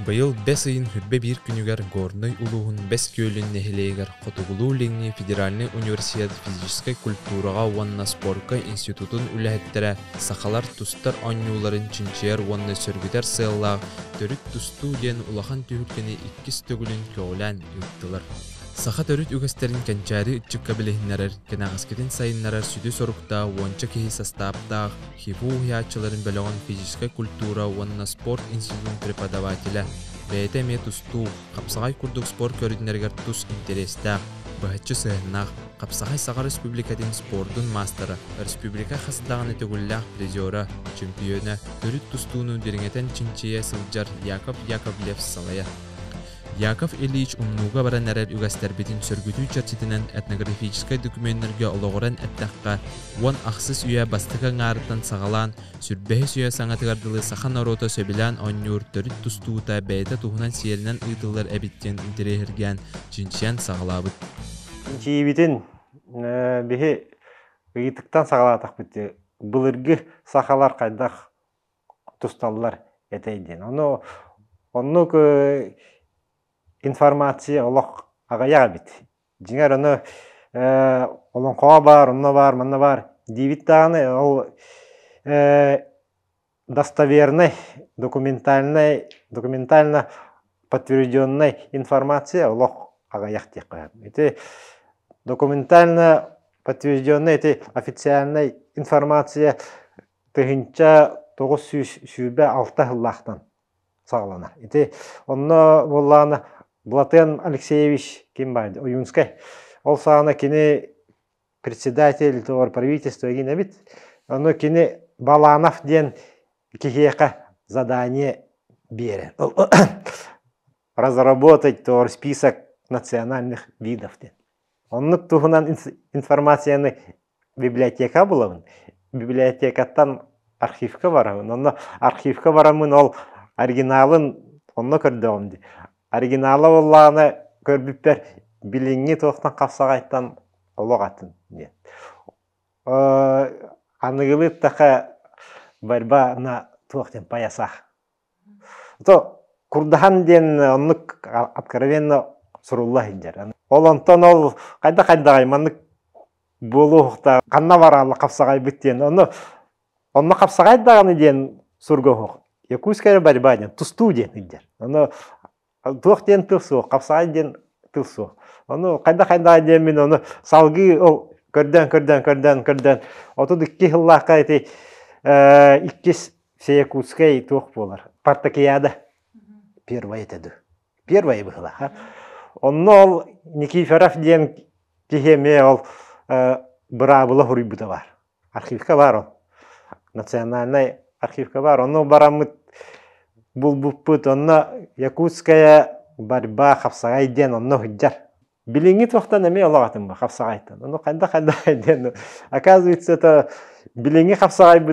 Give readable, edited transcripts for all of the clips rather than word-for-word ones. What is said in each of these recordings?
Быйыл 5 айын хүрбе bir күнүгер горной улуғын 5 көлін нехилегер Хотугулу леңни Федеральный университет физической культурага уанна спорка институтун үлэхеттері сақалар тустар анюларын чинчер уанна сөргітер сыллаг төрүт тусту ден улахан түйүлкені 2 төгүлін көөлән ыттылар. Саха төрүт үгестерин кенчари ытчыкка билехиннерер, кенағаскетін сайыннарар сүді сорукта, уанча кехи состаптақ, хипу ухиячыларын бөлігін физическая культура уанна спорт институтун преподавателя, бәйті ме тусту, қапсағай күрдік спорт көрінергер тус интерестақ, бұхатчы сығынақ, қапсағай Саха республикатын спортын мастера, республика қасыдағын өтігілләқ призера, чемпионы, төрүт тустуының деріңетен чинчия сылжар Яков Яковлев салая. Яков Ильич умнуга баран әрәр үгәстәрбетін сөргүтүү чарчетінен этнографическай документтерге олоғыран әттәққа, уан ақсыз үйә бастықын ғарыттан сағалан, сүрбәхес үйә саңатығардылы сахан орота сөбілән оннюр төрүт тустуута бәйті туғынан сиерінен ұйтылар әбіттен интерегерген жинчиян сағалабыд. Жиебетін бейі ұйтықтан сағалатақ бітті. Бұлырғы сақалар қайдақ тусталылар әтейден. Оны информация олық ағаяға бит. Жеңер оны олон қоға бар, онна бар, манна бар. Дейбіттағаны ол достоверный, документально подтвержденный информация олық ағаяқ тек қояды. Это документально подтвержденный, это официальная информация тығынша 9 сүйбе 6 ғыллақтан сағылана. Это онна болағына Блатен Алексеевич Кимбайд, Уюнскай. Он сана кини председатель того правительства гинебит. Оно кини Баланов ден кихека задание берет. Разработать тор список национальных видов. Он тухнан информацияны библиотека была. Библиотекаттан архивка барамын. Он архивка барамын ол оригиналын онно көрдөмдү. Оригиналы олағына көрбіппер біліңі тоқтан қапсағайттан олығатын. Анығылы тақа барба на тоқтен паясақ. Күрдахан ден онық откровенно сұрулла хиндер. Ол онтан ол қайда-қайдағай манық болу ұқта қанна баралы қапсағай біттен. Оны қапсағайдағаны ден сұрғы ұқ. Якускай барба ден тұсту ден хиндер. Туох ден тылсу, қапсағай ден тылсу. Оны қайда ден мен оны салғы көрден. Отуд 2 жыллаққа еті 2 Якутскай туох болар. Партакияда первая етеді. Первая бұғыла. Оны ол Никифоров ден кехеме ол бұрабылы хұрыбыда бар. Архивка бар ол. Национальный архивка бар. Оны барамыд Бұл-бұппыт, онна Якутская барба қапсағай ден, онна хүджар. Біліңі тоқтан әме олағатын ба, қапсағайттан. Оны қайда ден. Оказывается, это біліңі қапсағай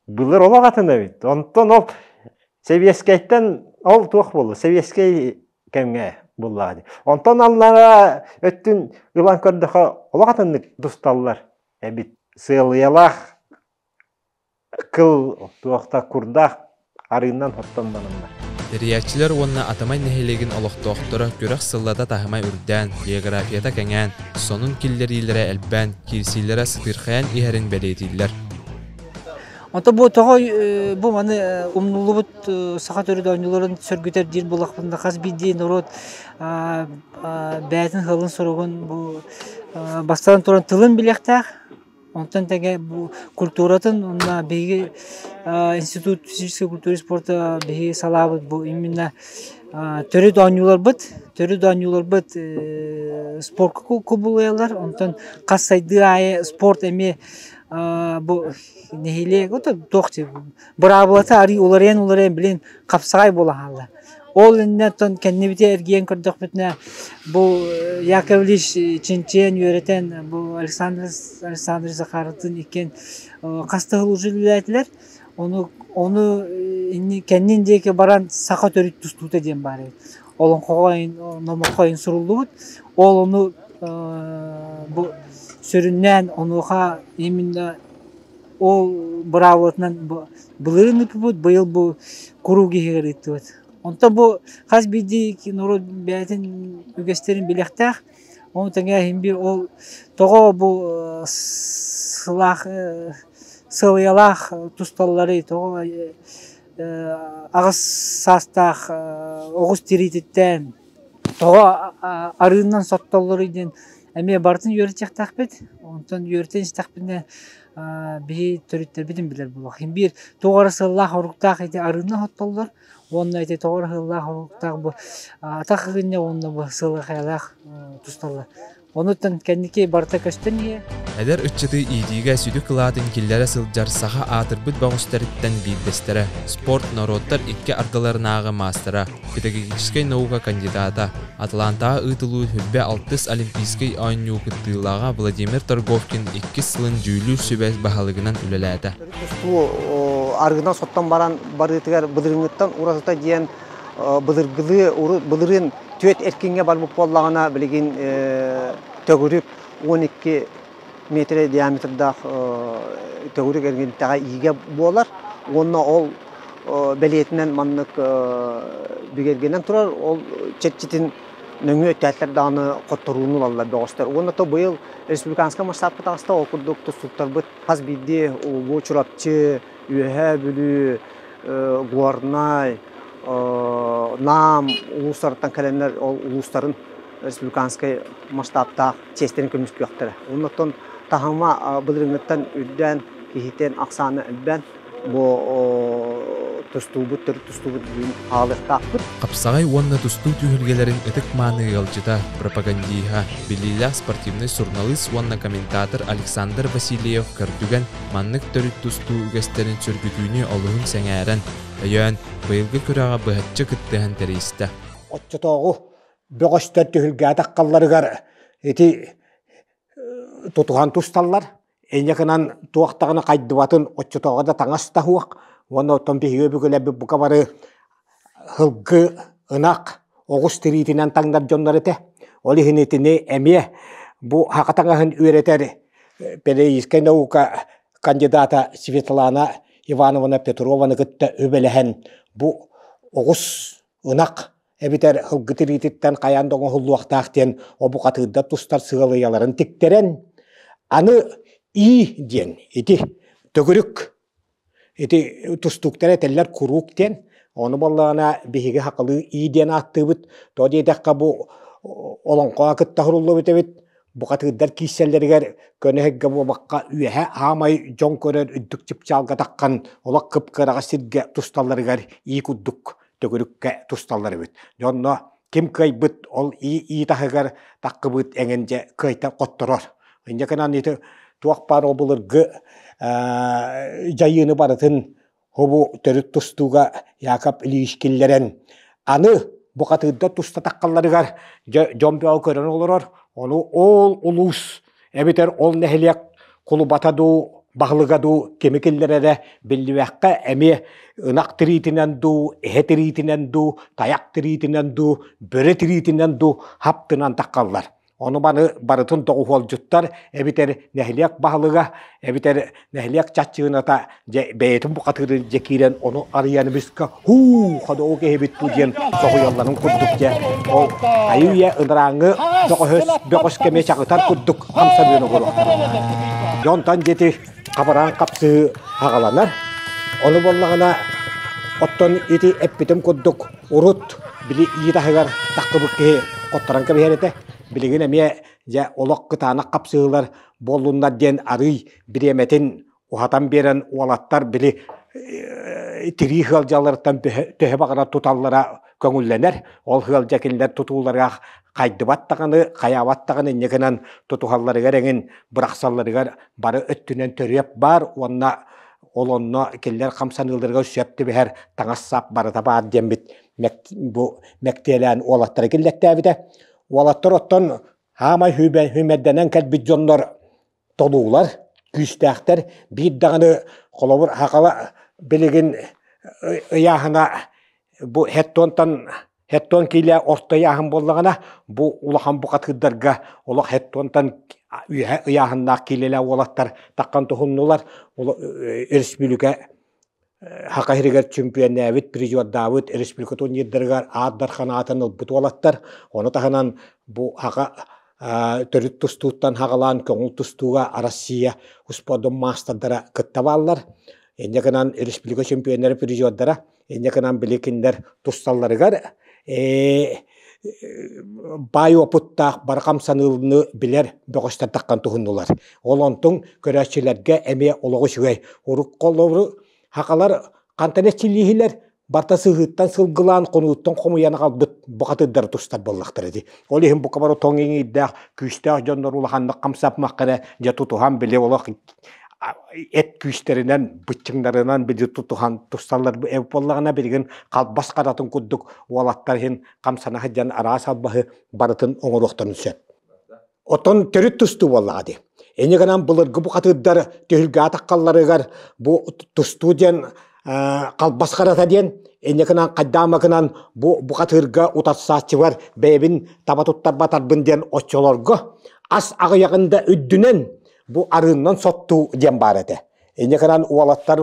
бұлыр олағатын әбет. Онтан ол Советскайттан ол тоқ болды. Советскай кәмге бұллағады. Онтан аллара өттін ұлан көрдіға олағатын дұсталылар әбет. Сылыялақ, қыл тоқта күрдақ, арыыннан хоттан банымдар. Терiyatçılar onunla atamay nehilegin oloqtoqtara görək sillada tahımay ürdən, geografiyata kəngən, sonun killeriylere elbən, kirsilere sıtırxayan iherin belediyyiller. Anta bu toğay bu mani umnulu bud sağa törüdə oyuncuların sörgütər dir bulaqında qaz bildiği norot bəyətin hılın soruğun bu bastadan turan tılın biləqtaq. Ondan təgə bu kulturatın onunla beygi институт физической культуры и спорта беги салабыт bu именно төрү oyuncular быт спорт кубулуялар онтон кассайды ай спорт эми bu нехиле ото токти бравлата ари уларен билен капсагай болахалла ол иннетон кеннебите эрген көрдөк бүтнө bu Яковлевич Чинчен үйрөтен bu Александр Захаровтун икен кастыгыл ужулайлар Onu kendindeki baran saka törüt tustuta diyen bari. Olun koyun, nomakayın soruldu. Onu bu süründen onu ha yeminle ол бравотнан былырын ипбут быйыл бу куруги херитбут. Онта бу хас биди нуру бәтин үгестерин билектах. Он таңа химби ол того бу сылах сылыялах тусталлары того агыс састах огус тирититтен того арыннан сотталлары ден эме бартын йөртектак бит. Онтан йөртен стакпинде би төрүттер бидин билер бул. Химбир тогора сыллах оруктак эти арыннан сотталлар. Онна эти тогора сыллах оруктак бу атакыгынне онна бу сылыхалах тусталлар. Онуттан кенники барта көстөнге. Эдер үтчети идиге сүдү кылаатын киллere сылжар саха атырбыт багыстарыттан билдестере. Спорт народтар икки аргаларынагы мастера, педагогической наука кандидата, Атлантаа ытылуу хүббе 6 олимпийский ойнуу кыттыылага Владимир Торговкин 2 сылын жүүлүү сүбәс баһалыгынан үлеләді. Аргынан соттан баран барытыгар быдырыңыттан урасыта диен быдыргылы быдырын төт эркинге барбып боллагана билген төгүрүк 12 метр диаметрда төгүрүк эргентага ийге болар. Онна ол белетинен маннык бигергенен турар. Ол четчитин нөңө тәтлер даны котторууну алла бөгөстөр. Онна то быйыл республиканска масштабта таста окурдук тустуктар бит хас бидди бу чурапчы үһә бүлү Горнай нам улустардан календар улустарын республиканский масштабта честен көмүс күйөктөрө. Оннотон тахама быдырыңыттан үдден кихитен аксаны үдден бу тустубут бүйүн алыктакпыт. Капсагай онна тустуу түйүлгелерин ытык мааны ылжыта пропагандиха билилах спортивный журналист онна комментатор Александр Васильев көрдүгөн маннык төрүт тустуу үгестерин сүргүтүүнү олуун сеңээрен өйөн быйылгы күрага быһатчы кыттыхан теристе. Отчотогу бөгөстөр түйүлгө таккалларыгар эти тутуган тусталлар энекынан туактагына кайдыбатын отчотого да таңаста хуак. Оны томпиге бүгөлөбү бука бары хылгы ынак огус тиритинен таңдар жоннарыте. Ол ихинетине эмие бу хакатаңаһын үйрөтөр педагогическая наука кандидата Светлана Ивановна Петрованы кытта өбелehen бу огус ынак эбитер хылгы тирититтен каяндоңо хуллуактаактен обукатыда тустар сыгалыяларын тиктерен аны и ден эти төгүрүк эти тустуктары теллер куруктен оны баллана биһиге хакылы иден аттыбыт тодедакка бу олонко акытта хуруллу битебит букатыдар киселлергер көнеге бу бакка үһә амай жон көрөр үддүк чипчалга таккан олак кыпкырага сирге тусталларыгар и куддук төгүрүккө тусталлары бит. Жонно ким кайбыт ол и тахыгар таккыбыт эңенже кайта котторор. Инжеканан ите туак пар обулыргы жайыны барытын хобу төрүт тустуга Якап Илишкиллерен аны букатыда туста таккалларыгар жомбео көрөн олорор. Onu ol ulus ebiter ol nehlek kulubataду баглыгаду кемикиллерere билливакка эми ынак тиритиненду эхетиритиненду таяк тиритиненду бөре тиритиненду хаптынан таккаллар. Onu barıtın toğufol juttар ebiter nehlek баглыга ebiter nehlek çatçığınata beytin bu katırı jekiren onu arayan biska hu hada o kehebit bu diyen soğuyalların kuddukça o ayıya ınrağını dokos keme çakıtar kudduk hamsa biyonu kuru. Yontan jeti kabaran kapsı hağalanar. Onu bollağına otton iti eppitim kudduk urut bili iyi tahıgar takkıbık kehe kottaran kebeherete. Bilgin emiye ja olak kıtana kapsığılar bolunlar den arıy biremetin uhatan beren olattar bili tiri hılcalardan töhe bakana tutallara köngüllenir. Ol hılcakinler tutullara kaydıbattağını, kayabattağını nekinan tutuhalları gerengin bıraksalları barı öttünen törüyep bar onna olonna keller kamsanıldırga süyepti biher taŋassap barı tabar dembit bu mektelen olatları kellettebide. Walattar ottan hamay hümeddenen kelbit jonlar tolular, güçtäkter bir dağını kolabur hakala biligin ıyahına bu hettontan Хеттон киле орта яхын боллагана бу улахан букатыддарга улах хеттонтан яхыннак килеле олаттар таккан тухуннулар республика хакахиригер чемпионнавит призер Давыд республика турнирдерге аддар ханатын ылбыт олаттар. Оны таханан бу хака төрүт тустуттан хагалан көңүл тустуга Россия усподом мастардара кыттабаллар. Энеканан республика чемпионнары призердара энеканан билекиндер тусталларыгар бай опыттақ барқам санылыны білер бөғістер таққан тұхынылар. Олонтың көрәшілерге әме олығы шүгей. Ұрық қолы хақалар қантанетчілігілер барта сығыттан сылғылан қонуыттан қомуяны қалбыт бұқатыддар тұстар боллақтыр еді. Ол ехін бұқабары тоңың иддәқ күштәқ жондар ұлағанды қамсап маққаны жа тұтуған біле олақ эт күйістерінен, бұтчыңдарынан білі тұтуған тұсталар әп болағына білген қалбас қаратын күддік олаттар хен қамсана хаджан ара салбағы барытын оңыроқтан үсет. Отын төріт тұсту болағады. Энегенан бұлырғы бұқатыддар түйілгі атаққаларығар бұ тұсту ден қалбас қарата ден энегенан қайдамығынан бұ бұқатырға ұтатсатчы бар бәйбін табатуттар батарбын ден отчолорғы ас ағыяғында үддінен bu arından sottu diyen barede. Enekenen uvalатtar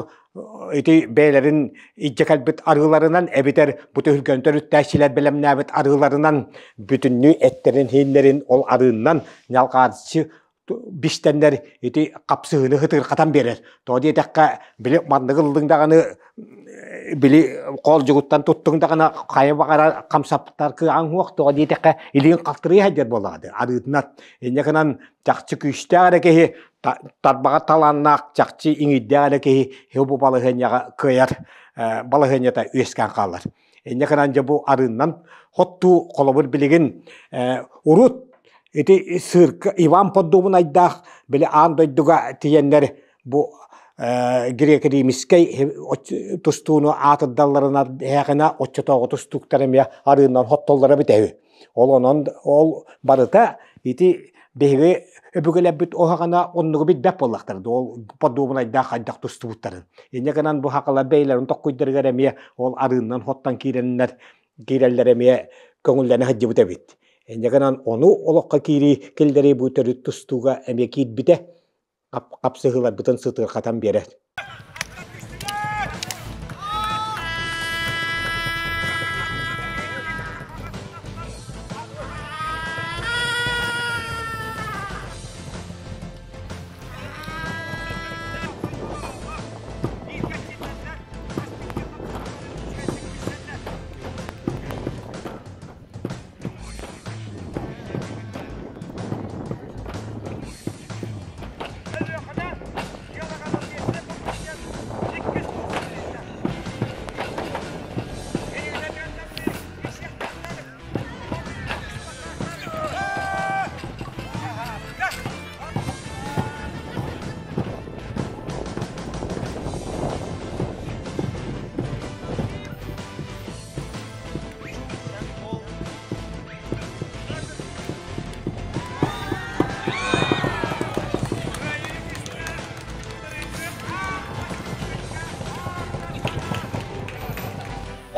iti beylerin icce kalbet arılarından ebiter bu tühülgön törüttäşiler belemnabet arılarından bütünlüğü etlerin hinlerin ol arığından nyalqadışı biştenler iti kapsığını hıtır katan berer. Doğru dakika bile mandığıldığındağını bili kol cuguttan tuttuğundağına kaya bakara kamsaptar kı anhuak doğru dakika iliğin kaltırıya hacer boladı arığından. Enekenen jakçı küçtəğə kehi tarbağa talannak jakçı iŋidəğə kehi bu balığınya kıyar balığınya da üyesken kalır. Enekenen bu arığından hottu kolabır biligin urut iti sırkı Ivan Poddubun aydaq bile andoyduga tiyenler bu Grekeri miskey tustuğunu atıdallarına heğine oçatoğu tustuklarım arığından hottollara bitevi. Ol barıta iti behi öbügelebit o haqana onnuğu bit bep bollaqtardı. Ol Poddubun aydaq aydaq tustuğutların. Enekenen bu haqala beylerin tokkuydargaremiye ol arığından hottan kirelleremiye köngüllerine hıccı bitebit. Enekenen onu olaqqa kiri kelderi bu törüt tustuğa emekid bite kapsıgılar bütün sıtır katan bere.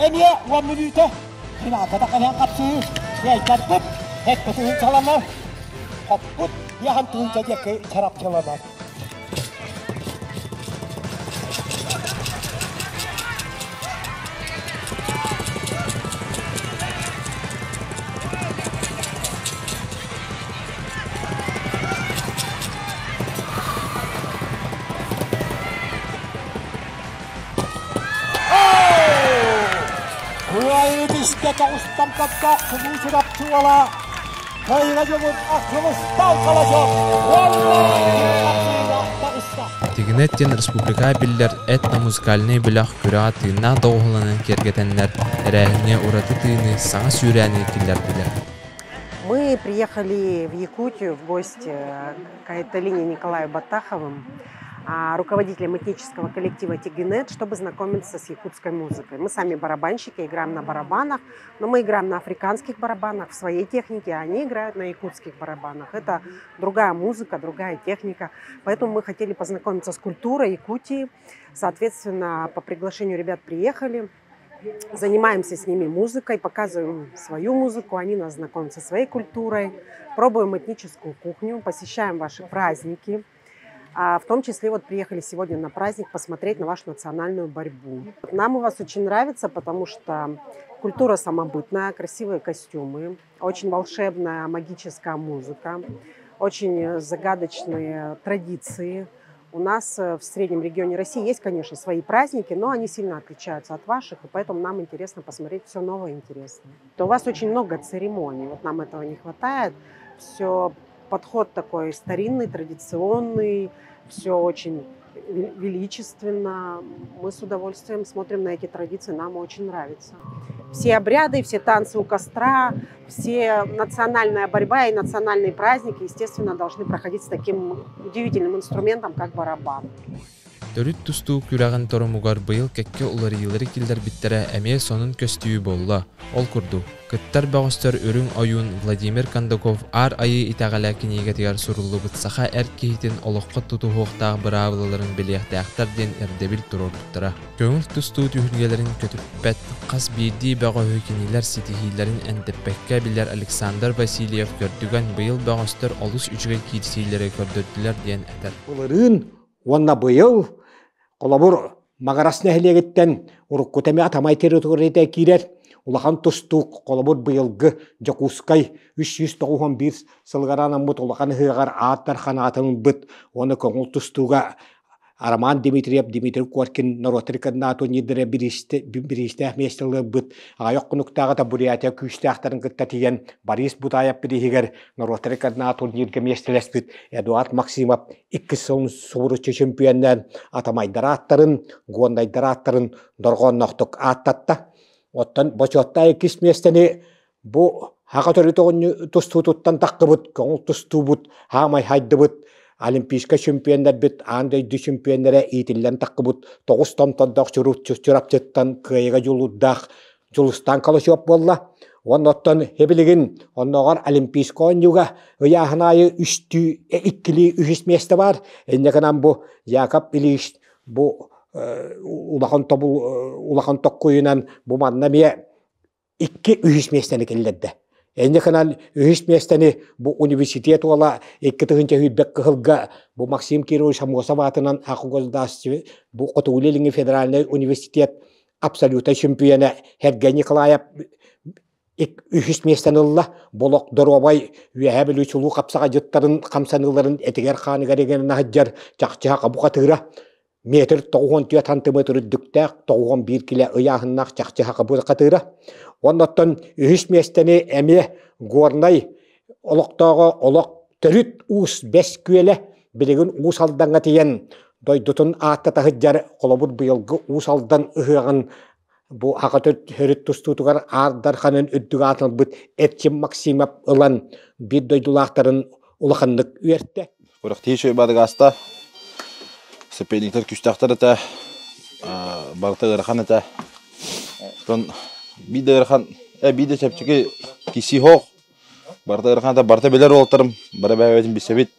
Eniye 1 minute hina katakan yang kapsi ya jatut hek betul calana hoput ya hantun saja ke carap calana Kita ustam katak semusurat suala kaya jomut aklımız dal kalacak Тигнеттен республика биллер этно-музыкальный билах күрә тыйна доғыланын кергетеннер әрәһіне ураты тыйны саңа сүйрәне киллер билер. Мы приехали в Якутию в гости к Айталине Николаю Батаховым, руководителем этнического коллектива Тигнет, чтобы знакомиться с якутской музыкой. Мы сами барабанщики, играем на барабанах, но мы играем на африканских барабанах, в своей технике, а они играют на якутских барабанах. Это другая музыка, другая техника. Поэтому мы хотели познакомиться с культурой Якутии. Соответственно, по приглашению ребят приехали. занимаемся с ними музыкой, показываем свою музыку, они нас знакомят со своей культурой, пробуем этническую кухню, посещаем ваши праздники. В том числе вот приехали сегодня на праздник посмотреть на вашу национальную борьбу. Нам у вас очень нравится, потому что культура самобытная, красивые костюмы, очень волшебная магическая музыка, очень загадочные традиции. У нас в среднем регионе России есть, конечно, свои праздники, но они сильно отличаются от ваших, и поэтому нам интересно посмотреть все новое и интересное. У вас очень много церемоний, вот нам этого не хватает. Все подход такой старинный, традиционный, все очень величественно. Мы с удовольствием смотрим на эти традиции, нам очень нравится. Все обряды, все танцы у костра, все национальная борьба и национальные праздники, естественно, должны проходить с таким удивительным инструментом, как барабан. Төрүт тустуу күрәгән торомугар быйыл кекке уларыйлары килдер биттере әме сонун көстүбү болла. Ол курду. Кыттар багыстар өрүң оюн Владимир Кондаков ар айы итәгәлә кинегә тигәр суруллы бутсаха әркейтен олоққа туту хоқтағы бравлыларын белияқтақтар ден әрдебіл тұрор туттара. Көңіл тустуу түйілгелерін көтіппәт қас бейді бағы хөкенелер сетихилерін әндіппәкке білер Александр Васильев көрдігін быйыл багыстар олыс үчіге кирсейлері көрдірділер ден әтір. Оларын онна быйыл Колобур магарасына хелегеттен уруккутами атамай территорияда кирер. Улахан тустук колобур быйылгы Жакускай 391 сылгаранан бут улахан хыгар аттар ханатын бут. Оны көңүл тустуга Араман Дмитриев, Дмитрий Коркин, Норотрикан НАТО нидере биристе местелы бут. Айок кунуктага да Бурятия күштақтарын кыттатиен Борис Бутаев бирихигер Норотрикан НАТО нидге местелес бут. Эдуард Максимов 2 сон сууручу чемпионнан атамайдар аттарын, гуандайдар аттарын доргонноктук аттатта. Оттан бочотта 2 местени бу хакатөрү тогон тустуутуттан таккыбыт, көңүл тустуубут, хамай хайдыбыт. Олимпийска чемпиондар бит андайды чемпиондары итиллен таққыбыт 9 томтондақ чурапчыттан кыйға жолуддақ жолыстан қалышып болла. Онноттан хебілігін онноғар Олимпийска ойнуға ұяғынайы ikkili 3 месті бар. Эннекінан бұ Яков Ильич бұ улақан тоққойынан бұ маннамия 2-3 местені келдерді. Энне канал 3 местени бу университет ола 2-тыгынча хүдбек кылга бу Максим Кирович Самосов атынан акыгоздасчы бу Котулелинги федеральный университет абсолютно чемпионы Хергей Николаев 3 местен ылла болок доробай үәбіл үчулу капсага жыттарын камсаныларын этигер ханыга деген хаджар чакча кабукатыра метр 90 сантиметр дүктәк 91 кило ыяһыннак чакча кабукатыра. Оннаттан 3 местени эме горнай олоктогы олок төрүт уус 5 күеле билеген уус алданга тиен дойдутун аттата хыджар колобут быйылгы уус алдан ыгыгын бу хакатөт хөрүт тустутугар ардар ханын өддүгө атын бут Этчим Максимов ылан бир дойдулактарын улаханнык үертте. Көрөктөй бадыгаста сепениктер күчтактар та бартыгыр ханата тон бидерхан биде чепчиге киси хох бартыгырханда барта белер олтырым бара бәбетин бисебит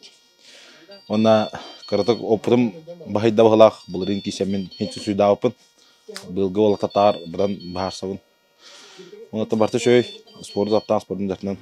онна кыртык опрым бахайда бахлах булрин кисемен хенчу суйдаапын былгы ол татар биран баарсабын онна барта шөй спорт аптан спортун жартынан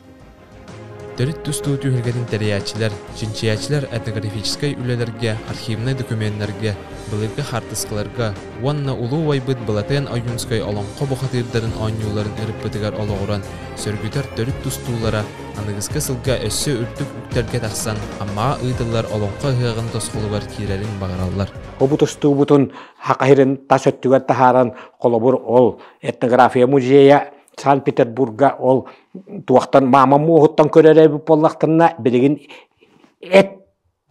Төрүт тустуу түйілгетін тәриячилер, чинчиячилер этнографической үлелерге, архивный документтерге, былырғы хартыскаларга, уанна улу вайбыт балатен аюнскай олонқо бұқатырдарын ойнуларын үріппетігер олығыран, сөргүтер төрүт тустуулара, анығызғы сылға өссі үртік үктерге тақсан, амма ыйдылар олонқо ғығын тосқолугар кирерин бағаралар. Обу тустуу бутун хақайрын тас өттігер тахаран қолобур ол этнография музея Санкт-Петербурга ол туақтан мама муғыттан көреребі боллақтарына білеген әт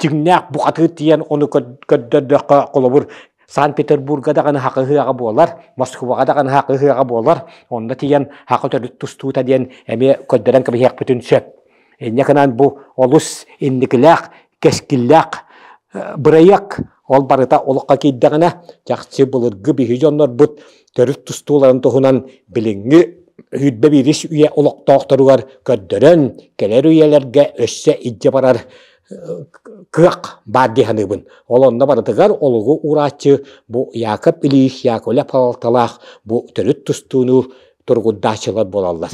жіңнәк бұқаты тиен оны көддердіққа қолыбыр Санкт-Петербурга дағаны хақығыға болар, Москваға дағаны хақығыға болар, онда тиен хақы төрді тұстуыта ден әме көддерен кәбі хек бүтін сөп. Әнекінен бұл олыс ендікіләқ, кәскіләқ, бұрайақ ол барыта олыққа кейдіғына жақсы бұлырғы бейі жонлар бұд төрді тұстуыларын тұғынан біліңі Hüdbe biris üye oluktoqtarugar köddörön, keler üyelerge össe idce barar кыак бардыханыбын. Олонна барытыгар олугу урачы бу Яков Ильич Яковлев Палталах бу төрүт тустууну тургуддачылар болаллар.